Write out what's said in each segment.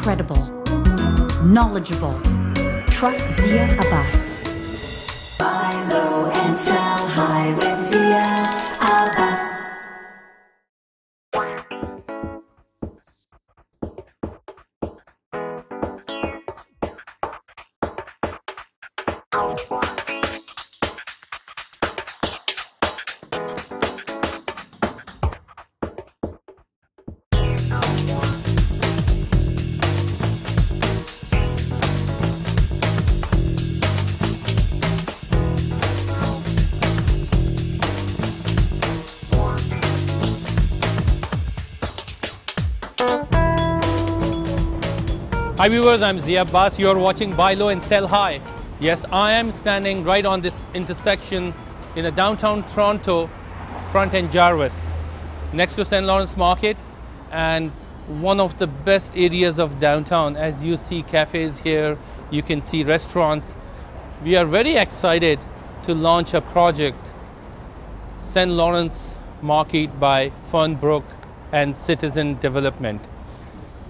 credible, knowledgeable. Trust Zia Abbas. Buy low and sell high with Zia Abbas. Hi viewers, I'm Zia Abbas. You're watching Buy Low and Sell High. Yes, I am standing right on this intersection in the downtown Toronto, front end Jarvis, next to St. Lawrence Market, and one of the best areas of downtown. As you see cafes here, you can see restaurants. We are very excited to launch a project, St. Lawrence Market by Fernbrook and Citizen Development.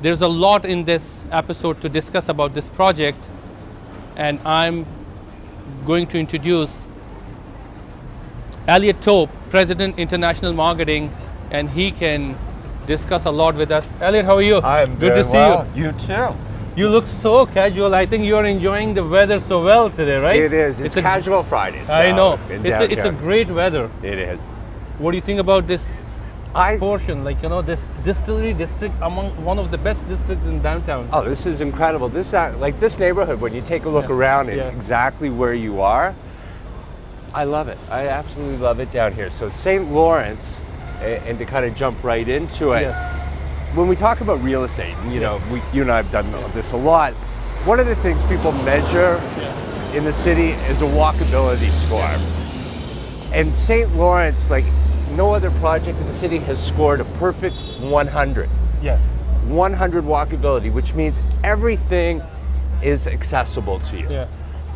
There's a lot in this episode to discuss about this project, and I'm going to introduce Elliott Taube, President International Marketing, and he can discuss a lot with us. Elliott, how are you? I'm good to see well. you. You too. You look so casual. I think you're enjoying the weather so well today, right? It is. It's casual Friday. So I know. It's a great weather. It is. What do you think about this portion, like, you know, this distillery district, among one of the best districts in downtown? Oh, this is incredible. This like this neighborhood, when you take a look around and exactly where you are, I love it. I absolutely love it down here. So St. Lawrence, and to kind of jump right into it, when we talk about real estate, and, you know, you and I have done this a lot, one of the things people measure in the city is a walkability score. And St. Lawrence, like no other project in the city, has scored a perfect 100. Yes. 100 walkability, which means everything is accessible to you. Yeah.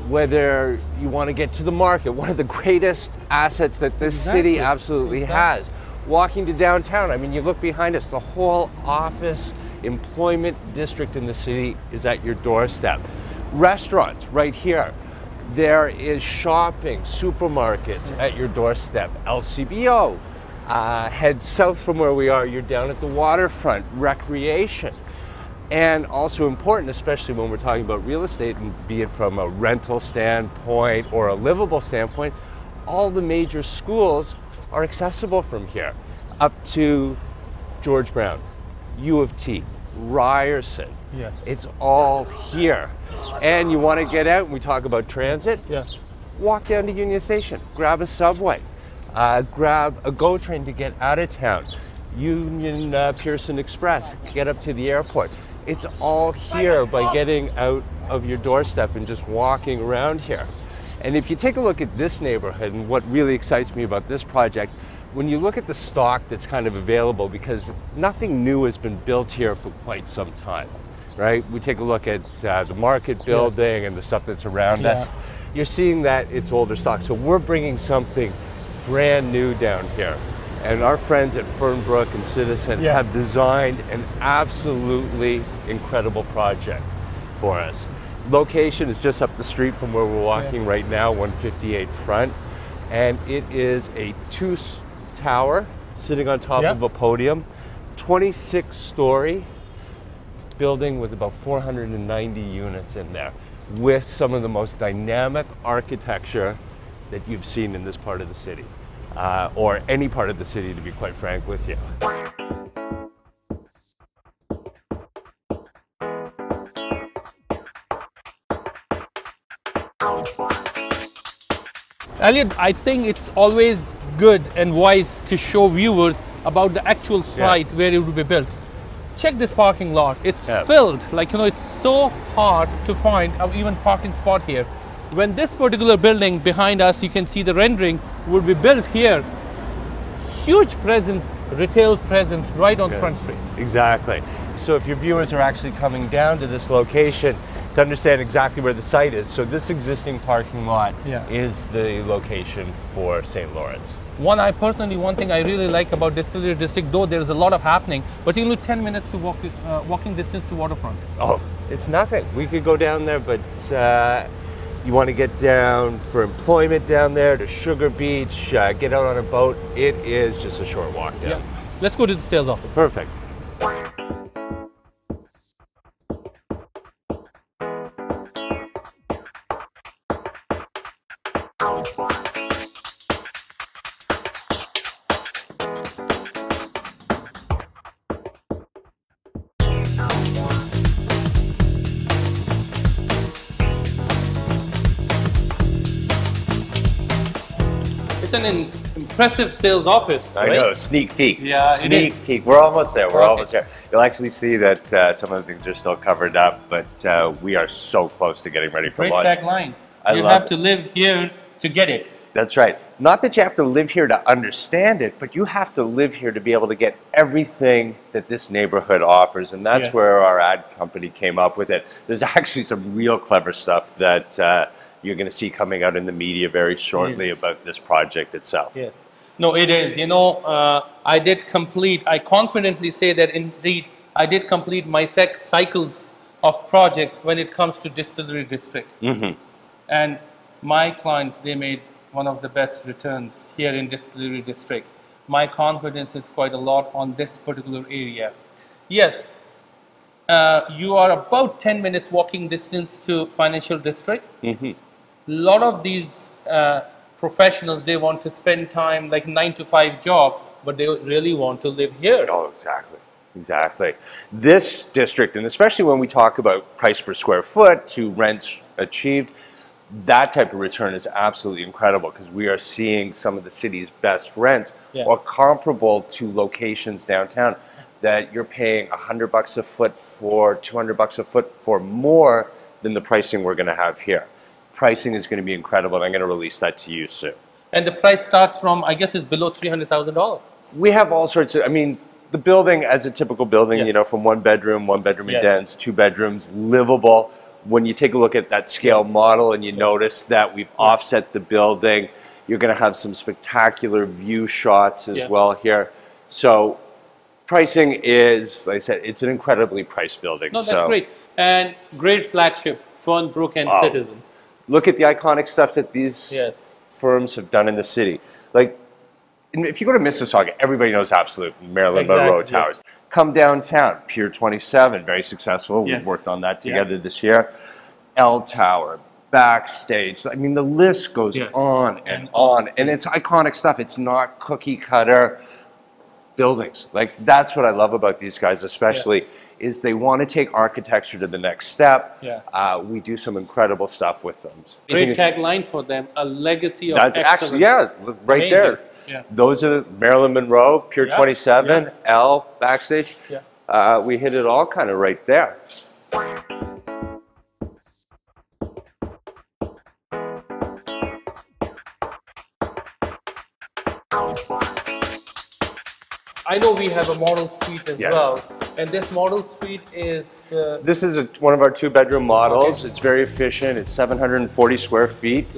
Whether you want to get to the market, one of the greatest assets that this city absolutely has. Walking to downtown, I mean, you look behind us, the whole office employment district in the city is at your doorstep. Restaurants right here. There is shopping, supermarkets at your doorstep. LCBO, head south from where we are, you're down at the waterfront, recreation. And also important, especially when we're talking about real estate, and be it from a rental standpoint or a livable standpoint, all the major schools are accessible from here. Up to George Brown, U of T, Ryerson. Yes. It's all here. And you want to get out, and we talk about transit, walk down to Union Station, grab a subway, grab a GO train to get out of town, Union Pearson Express, get up to the airport. It's all here by getting out of your doorstep and just walking around here. And if you take a look at this neighborhood, and what really excites me about this project, when you look at the stock that's kind of available, because nothing new has been built here for quite some time, right? We take a look at the market building and the stuff that's around us. You're seeing that it's older stock. So we're bringing something brand new down here. And our friends at Fernbrook and Citizen have designed an absolutely incredible project for us. Location is just up the street from where we're walking right now, 158 Front. And it is a two-tower sitting on top of a podium, 26-story building with about 490 units in there, with some of the most dynamic architecture that you've seen in this part of the city, or any part of the city, to be quite frank with you. Elliott, I think it's always good and wise to show viewers about the actual site where it will be built. Check this parking lot. It's filled. Like, you know, it's so hard to find an even parking spot here. When this particular building behind us, you can see the rendering, will be built here. Huge presence, retail presence right on Front Street. Exactly. So if your viewers are actually coming down to this location to understand exactly where the site is, so this existing parking lot is the location for St. Lawrence. One thing I really like about Distillery District, though there's a lot of happening, but you need 10 minutes to walking distance to waterfront. Oh, it's nothing. We could go down there, but you want to get down for employment down there to Sugar Beach, get out on a boat. It is just a short walk down. Yeah. Let's go to the sales office. Perfect. It's an impressive sales office, I right? know, sneak peek. Yeah, it sneak is. peek. We're almost there. We're Okay. almost there. You'll actually see that some of the things are still covered up, but we are so close to getting ready for Great launch. tagline. You love have it. to live here to get it. That's right. Not that you have to live here to understand it, but you have to live here to be able to get everything that this neighborhood offers, and that's Yes. where our ad company came up with it. There's actually some real clever stuff that you're going to see coming out in the media very shortly Yes. about this project itself. Yes. No, it is. You know, I confidently say that indeed I did complete my cycles of projects when it comes to Distillery District. And my clients, they made one of the best returns here in Distillery District. My confidence is quite a lot on this particular area. Yes, you are about 10 minutes walking distance to Financial District. A lot of these professionals, they want to spend time like 9 to 5 job, but they really want to live here. Oh, exactly. Exactly. This district, and especially when we talk about price per square foot to rents achieved, that type of return is absolutely incredible because we are seeing some of the city's best rents or comparable to locations downtown that you're paying $100 a foot for, $200 a foot for more than the pricing we're going to have here. Pricing is going to be incredible, and I'm going to release that to you soon. And the price starts from, I guess, is below $300,000. We have all sorts of, I mean, the building as a typical building, you know, from one bedroom in dense, 2 bedrooms, livable. When you take a look at that scale model and you notice that we've offset the building, you're going to have some spectacular view shots as well here. So pricing is, like I said, it's an incredibly priced building. No, that's great. And great flagship, Fernbrook and Citizen. Look at the iconic stuff that these firms have done in the city. Like, if you go to Mississauga, everybody knows Absolute, Marilyn Monroe Towers. Come downtown, Pier 27, very successful. We've worked on that together this year. L Tower, Backstage. I mean, the list goes on and on. And it's iconic stuff. It's not cookie cutter buildings. Like, that's what I love about these guys, especially, is they want to take architecture to the next step. We do some incredible stuff with them. Great tagline for them, a legacy of excellence. Actually, right there. Those are the Marilyn Monroe, Pier 27, L, Backstage. We hit it all kind of right there. I know we have a model suite as well, and this model suite is... This is one of our 2-bedroom models. It's very efficient. It's 740 square feet.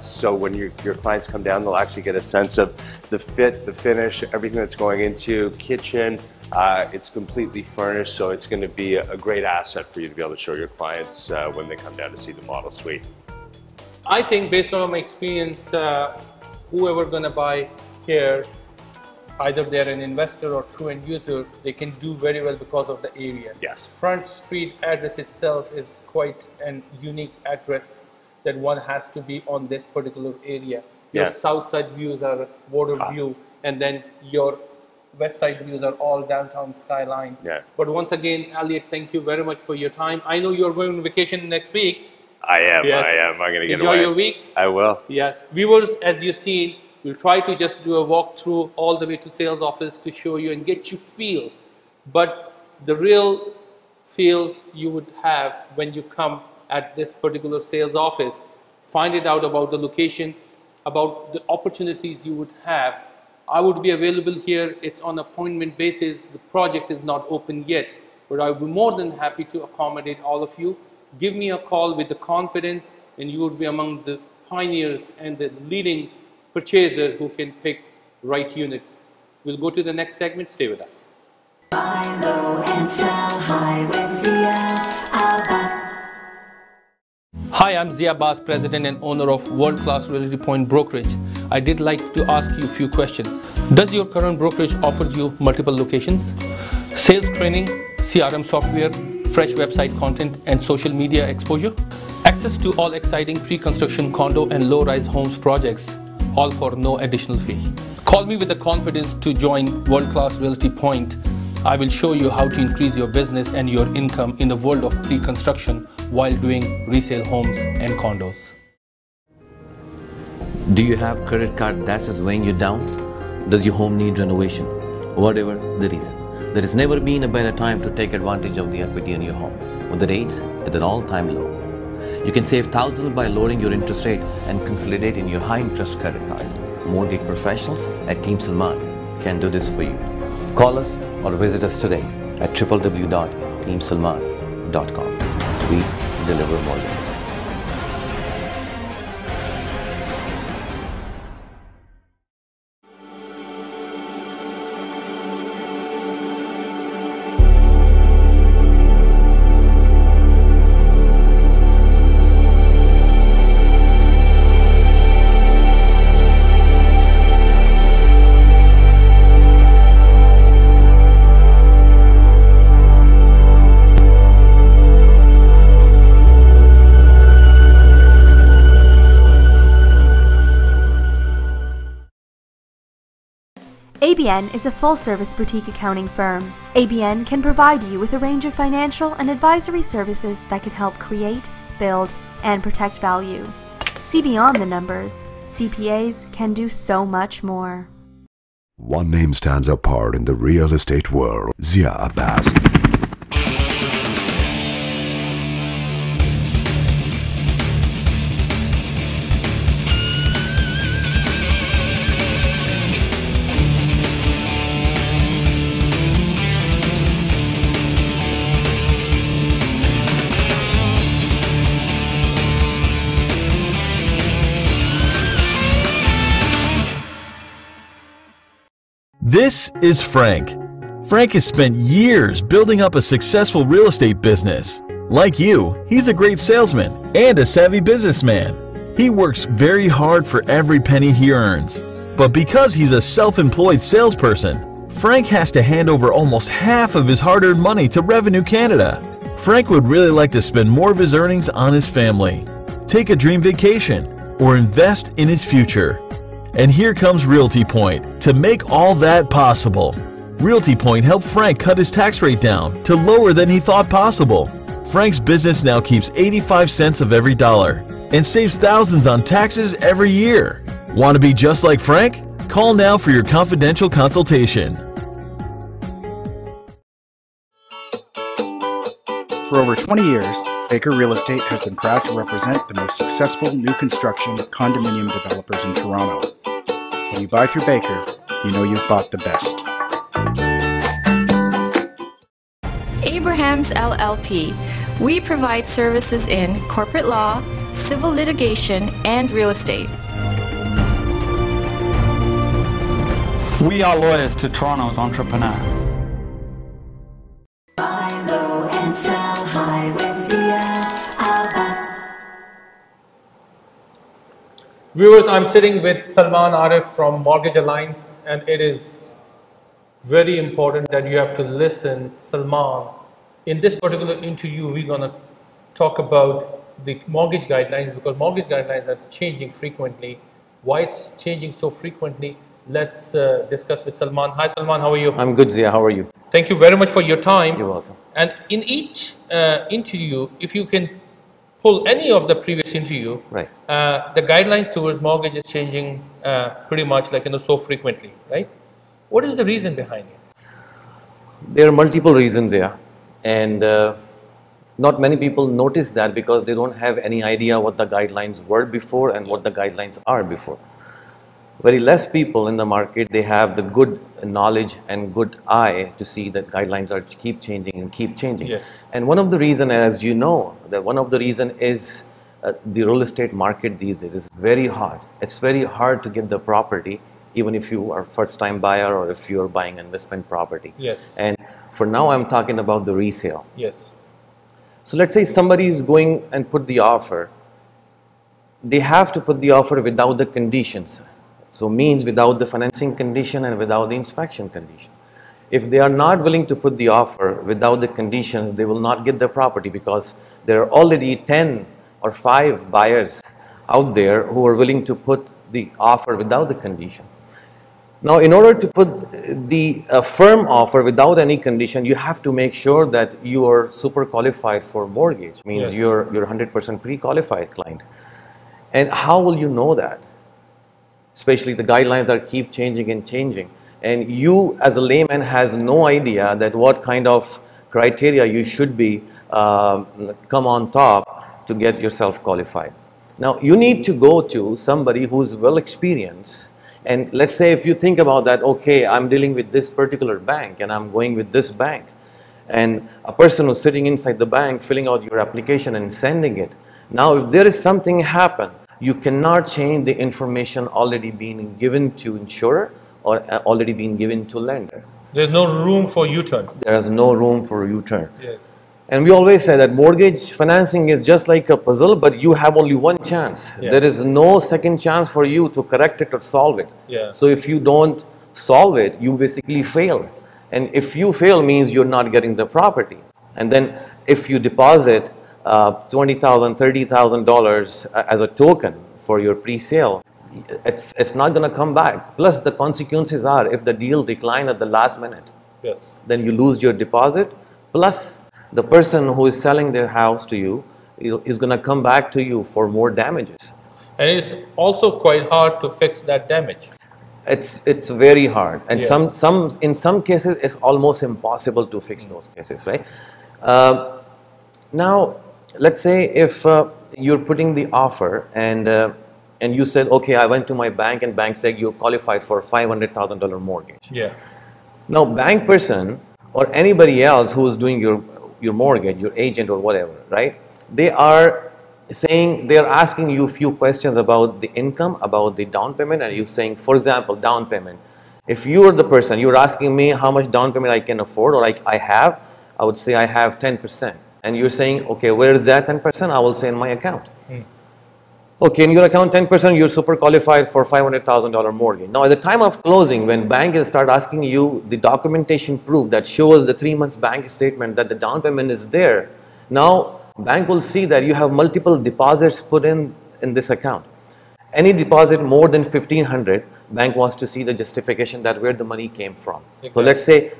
So when your clients come down, they'll actually get a sense of the fit, the finish, everything that's going into kitchen. It's completely furnished, so it's going to be a great asset for you to be able to show your clients when they come down to see the model suite. I think based on my experience, whoever going to buy here, either they're an investor or true end user, they can do very well because of the area. Front Street address itself is quite an unique address that one has to be on this particular area. Your south side views are water view, and then your west side views are all downtown skyline. But once again, Elliott, thank you very much for your time. I know you're going on vacation next week. I am. I'm going to get away. Enjoy your week. I will. Yes. Viewers, as you've seen, we'll try to just do a walkthrough all the way to sales office to show you and get you feel. But the real feel you would have when you come at this particular sales office, find it out about the location, about the opportunities you would have. I would be available here. It's on appointment basis. The project is not open yet, but I would be more than happy to accommodate all of you. Give me a call with the confidence, and you would be among the pioneers and the leading purchaser who can pick right units. We'll go to the next segment. Stay with us. Buy low and sell high with Zia Abbas. Hi, I'm Zia Abbas, President and owner of World-Class Realty Point Brokerage. I did like to ask you a few questions. Does your current brokerage offer you multiple locations, sales training, CRM software, fresh website content, and social media exposure? Access to all exciting pre-construction condo and low-rise homes projects, all for no additional fee. Call me with the confidence to join World-Class Realty Point. I will show you how to increase your business and your income in the world of pre-construction while doing resale homes and condos. Do you have credit card that is weighing you down? Does your home need renovation? Whatever the reason, there has never been a better time to take advantage of the equity in your home. With the rates at an all-time low, you can save thousands by lowering your interest rate and consolidating your high-interest credit card. Mortgage professionals at Team Salman can do this for you. Call us or visit us today at www.teamsalman.com. We deliver mortgages. ABN is a full-service boutique accounting firm. ABN can provide you with a range of financial and advisory services that can help create, build, and protect value. See beyond the numbers. CPAs can do so much more. One name stands apart in the real estate world: Zia Abbas. This is Frank. Frank has spent years building up a successful real estate business. Like you, he's a great salesman and a savvy businessman. He works very hard for every penny he earns. But because he's a self-employed salesperson, Frank has to hand over almost half of his hard-earned money to Revenue Canada. Frank would really like to spend more of his earnings on his family, take a dream vacation, or invest in his future. And here comes Realty Point to make all that possible. Realty Point helped Frank cut his tax rate down to lower than he thought possible. Frank's business now keeps 85 cents of every dollar and saves thousands on taxes every year. Want to be just like Frank? Call now for your confidential consultation. For over 20 years, Baker Real Estate has been proud to represent the most successful new construction condominium developers in Toronto. When you buy through Baker, you know you've bought the best. Abrahams LLP. We provide services in corporate law, civil litigation, and real estate. We are lawyers to Toronto's entrepreneur. Buy low and sell high with Zia Abbas. Viewers, I'm sitting with Salman Arif from Mortgage Alliance, and it is very important that you have to listen. Salman, in this particular interview, we're going to talk about the mortgage guidelines, because mortgage guidelines are changing frequently. Why it's changing so frequently? Let's discuss with Salman. Hi Salman, how are you? I'm good, Zia. How are you? Thank you very much for your time. You're welcome. And in each interview, if you can pull any of the previous interview, right, the guidelines towards mortgage is changing pretty much like so frequently, right? What is the reason behind it? There are multiple reasons here, and not many people notice that because they don't have any idea what the guidelines were before and what the guidelines are before. Very less people in the market, they have the good knowledge and good eye to see that guidelines are keep changing and keep changing. Yes. And one of the reason, as you know, that one of the reason is the real estate market these days is very hard. It's very hard to get the property, even if you are first-time buyer or if you're buying investment property. Yes. And for now, I'm talking about the resale. Yes. So let's say somebody is going and put the offer. They have to put the offer without the conditions. So means without the financing condition and without the inspection condition. If they are not willing to put the offer without the conditions, they will not get the property because there are already 10 or 5 buyers out there who are willing to put the offer without the condition. Now, in order to put the firm offer without any condition, you have to make sure that you are super qualified for mortgage. Means Yes. you're 100% pre-qualified client. And how will you know that? Especially the guidelines that keep changing and changing. And you as a layman has no idea that what kind of criteria you should be come on top to get yourself qualified. Now, you need to go to somebody who's well experienced. And let's say if you think about that, okay, I'm dealing with this particular bank and I'm going with this bank. And a person who's sitting inside the bank filling out your application and sending it. Now, if there is something happen, you cannot change the information already being given to insurer or already being given to lender. There's no room for U-turn. There is no room for U-turn. Yes. And we always say that mortgage financing is just like a puzzle, but you have only one chance. Yeah. There is no second chance for you to correct it or solve it. Yeah. So if you don't solve it, you basically fail. And if you fail means you're not getting the property. And then if you deposit $20,000, $30,000 as a token for your pre-sale, it's not going to come back. Plus the consequences are if the deal decline at the last minute, Yes. then you lose your deposit. Plus the person who is selling their house to you is going to come back to you for more damages. And it's also quite hard to fix that damage. It's very hard, and Yes. in some cases it's almost impossible to fix those cases, right? Now, let's say if you're putting the offer and you said, okay, I went to my bank and bank said you're qualified for a $500,000 mortgage. Yeah. Now, bank person or anybody else who's doing your mortgage, your agent or whatever, right? They are saying, they are asking you a few questions about the income, about the down payment, and you're saying, for example, down payment. If you are the person, you're asking me how much down payment I can afford or I have, I would say I have 10%. And you're saying, okay, where is that 10%? I will say in my account. Okay, in your account 10%, you're super qualified for $500,000 mortgage. Now, at the time of closing, when bank will start asking you the documentation proof that shows the 3 months bank statement that the down payment is there, now bank will see that you have multiple deposits put in this account. Any deposit more than $1,500, bank wants to see the justification that where the money came from. Exactly. So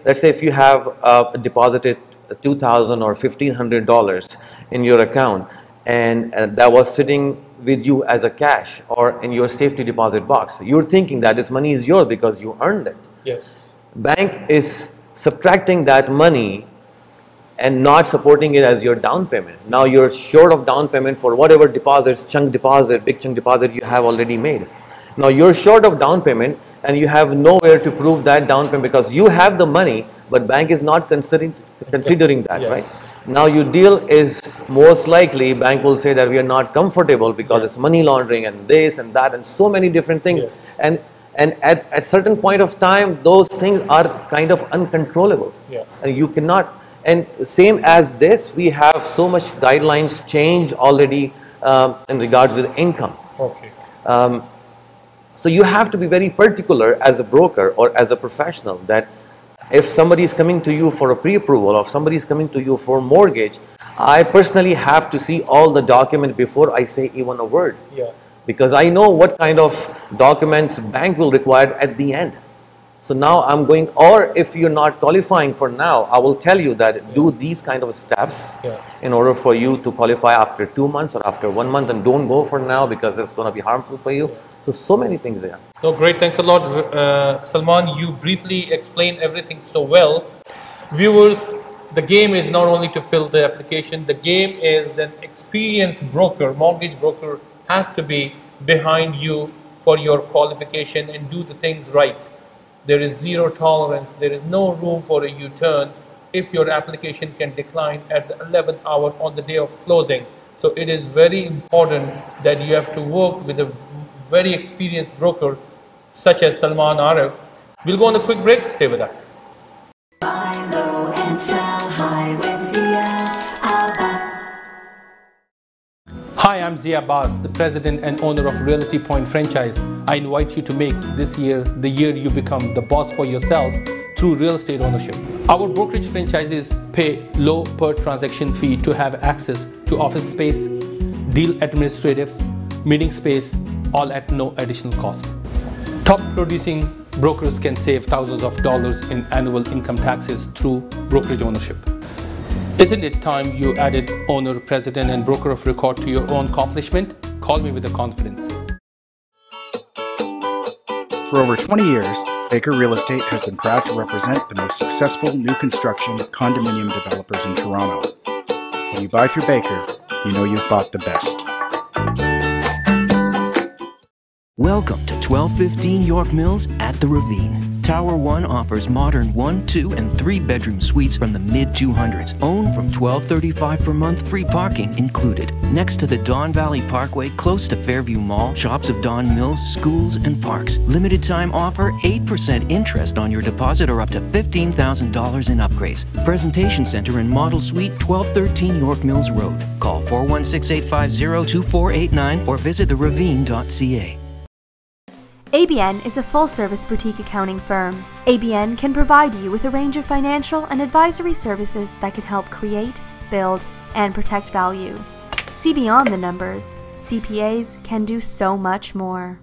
let's say if you have deposited $2,000 or $1,500 in your account, and that was sitting with you as a cash or in your safety deposit box. You're thinking that this money is yours because you earned it. Yes. Bank is subtracting that money and not supporting it as your down payment. Now you're short of down payment for whatever deposits, chunk deposit, big chunk deposit you have already made. Now you're short of down payment and you have nowhere to prove that down payment because you have the money, but bank is not considering that, Yes. right? Now your deal is most likely bank will say that we are not comfortable because it's money laundering and this and that and so many different things. Yes. And at a certain point of time, those things are kind of uncontrollable. Yeah. And you cannot, and same as this, we have so much guidelines changed already in regards with income. Okay. So you have to be very particular as a broker or as a professional that if somebody is coming to you for a pre-approval or if somebody is coming to you for mortgage, I personally have to see all the document before I say even a word. Yeah. Because I know what kind of documents bank will require at the end. So now I'm going, or if you're not qualifying for now, I will tell you that do these kind of steps in order for you to qualify after 2 months or after 1 month, and don't go for now because it's going to be harmful for you. So many things there. So great, thanks a lot, Salman. You briefly explained everything so well. Viewers, the game is not only to fill the application, the game is that experienced broker, mortgage broker has to be behind you for your qualification and do the things right. There is zero tolerance, there is no room for a U-turn if your application can decline at the 11th hour on the day of closing. So it is very important that you have to work with a very experienced broker such as Salman Arif. We'll go on a quick break. Stay with us. Buy low and sell high with Zia Abbas. Hi, I'm Zia Abbas, the president and owner of Realty Point franchise. I invite you to make this year the year you become the boss for yourself through real estate ownership. Our brokerage franchises pay low per transaction fee to have access to office space, deal administrative, meeting space, all at no additional cost. Top producing brokers can save thousands of dollars in annual income taxes through brokerage ownership. Isn't it time you added owner, president, and broker of record to your own accomplishment? Call me with the confidence. For over 20 years, Baker Real Estate has been proud to represent the most successful new construction condominium developers in Toronto. When you buy through Baker, you know you've bought the best. Welcome to 1215 York Mills at the Ravine. Tower 1 offers modern 1, 2, and 3 bedroom suites from the mid-200s. Owned from $12.35 per month, free parking included. Next to the Don Valley Parkway, close to Fairview Mall, shops of Don Mills, schools, and parks. Limited time offer, 8% interest on your deposit or up to $15,000 in upgrades. Presentation Center and Model Suite, 1213 York Mills Road. Call 416-850-2489 or visit theravine.ca. ABN is a full-service boutique accounting firm. ABN can provide you with a range of financial and advisory services that can help create, build, and protect value. See beyond the numbers. CPAs can do so much more.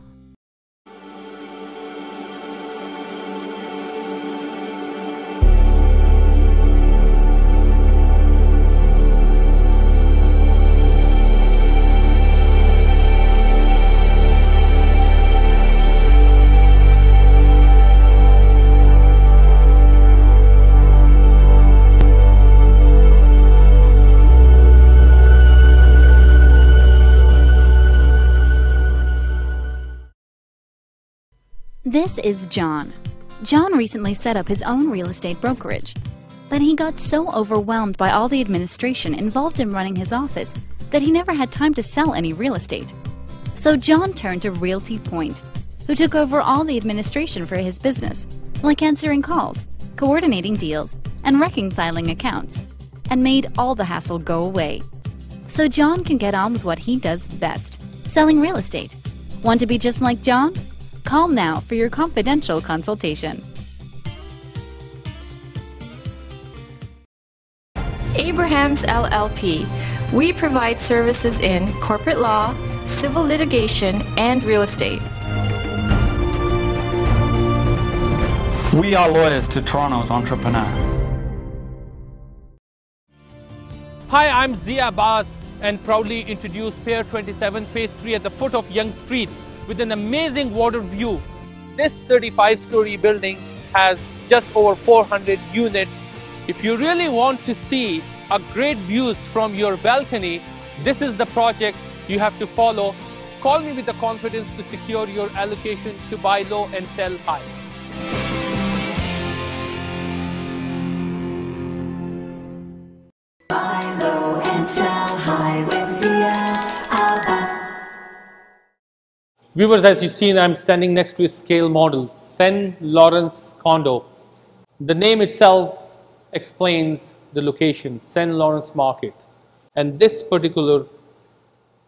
This is John. John recently set up his own real estate brokerage, but he got so overwhelmed by all the administration involved in running his office that he never had time to sell any real estate. So John turned to Realty Point, who took over all the administration for his business, like answering calls, coordinating deals, and reconciling accounts, and made all the hassle go away. So John can get on with what he does best, selling real estate. Want to be just like John? Call now for your confidential consultation. Abrahams LLP. We provide services in corporate law, civil litigation, and real estate. We are lawyers to Toronto's entrepreneur. Hi, I'm Zia Abbas and proudly introduce Pier 27 Phase 3 at the foot of Yonge Street with an amazing water view. This 35-story building has just over 400 units. If you really want to see a great views from your balcony, this is the project you have to follow. Call me with the confidence to secure your allocation to buy low and sell high. Buy low and sell high with Zia Abbas. Viewers, as you've seen, I'm standing next to a scale model, St. Lawrence condo. The name itself explains the location, St. Lawrence Market. And this particular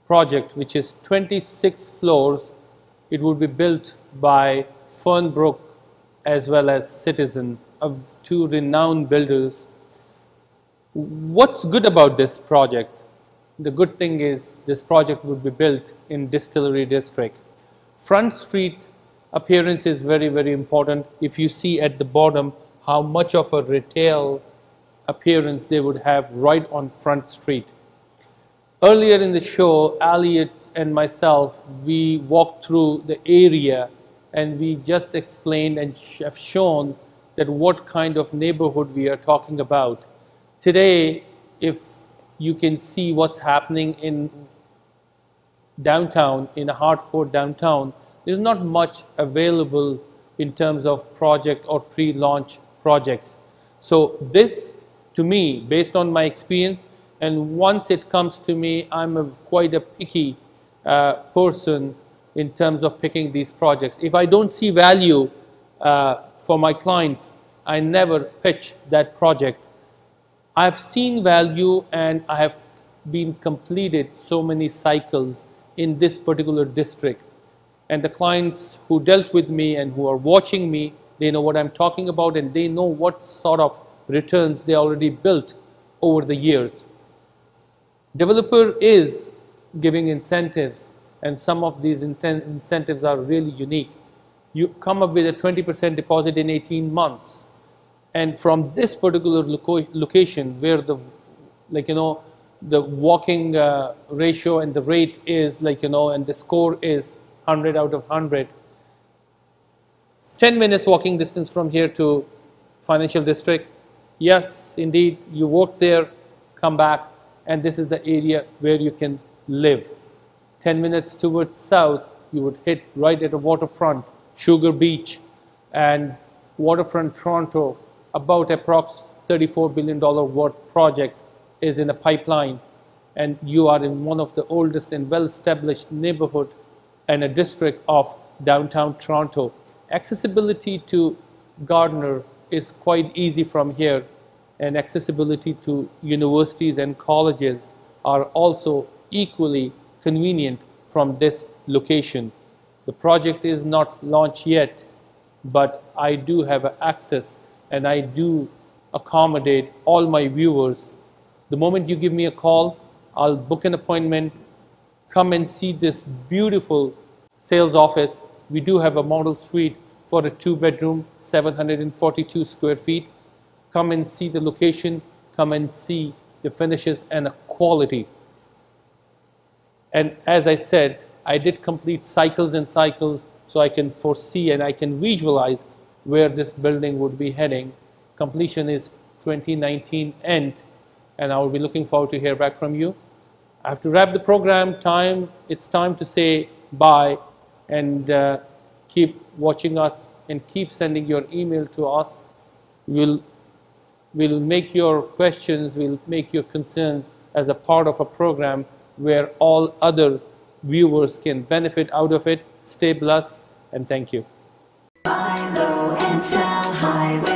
project, which is 26 floors, it would be built by Fernbrook as well as Citizen, two renowned builders. What's good about this project? The good thing is this project would be built in Distillery District. Front Street appearance is very, very important. If you see at the bottom how much of a retail appearance they would have right on Front Street. Earlier in the show, Elliott and myself, we walked through the area and we just explained and have shown that what kind of neighborhood we are talking about. Today, if you can see what's happening in downtown, in a hardcore downtown, there's not much available in terms of project or pre-launch projects. So this, to me, based on my experience, And once it comes to me, I'm quite a picky person in terms of picking these projects. If I don't see value for my clients, I never pitch that project. I've seen value and I have been completed so many cycles in this particular district. And the clients who dealt with me and who are watching me, they know what I'm talking about and they know what sort of returns they already built over the years. Developer is giving incentives, and some of these incentives are really unique. You come up with a 20% deposit in 18 months. And from this particular location where the, the walking ratio and the rate is and the score is 100 out of 100. 10 minutes walking distance from here to financial district. Yes, indeed, you walk there, come back, and this is the area where you can live. 10 minutes towards south, you would hit right at a waterfront, Sugar Beach, and waterfront Toronto, about approx $34 billion worth project is in a pipeline, and you are in one of the oldest and well-established neighborhood and a district of downtown Toronto. Accessibility to Gardner is quite easy from here, and accessibility to universities and colleges are also equally convenient from this location. The project is not launched yet, but I do have access and I do accommodate all my viewers. The moment you give me a call, I'll book an appointment, come and see this beautiful sales office. We do have a model suite for a 2-bedroom, 742 square feet. Come and see the location, come and see the finishes and the quality. And as I said, I did complete cycles and cycles so I can foresee and I can visualize where this building would be heading. Completion is 2019 end, and I will be looking forward to hear back from you. I have to wrap the program. It's time to say bye, and keep watching us and keep sending your email to us. We'll make your questions, we'll make your concerns as a part of a program where all other viewers can benefit out of it. Stay blessed, and thank you. Buy low and sell high.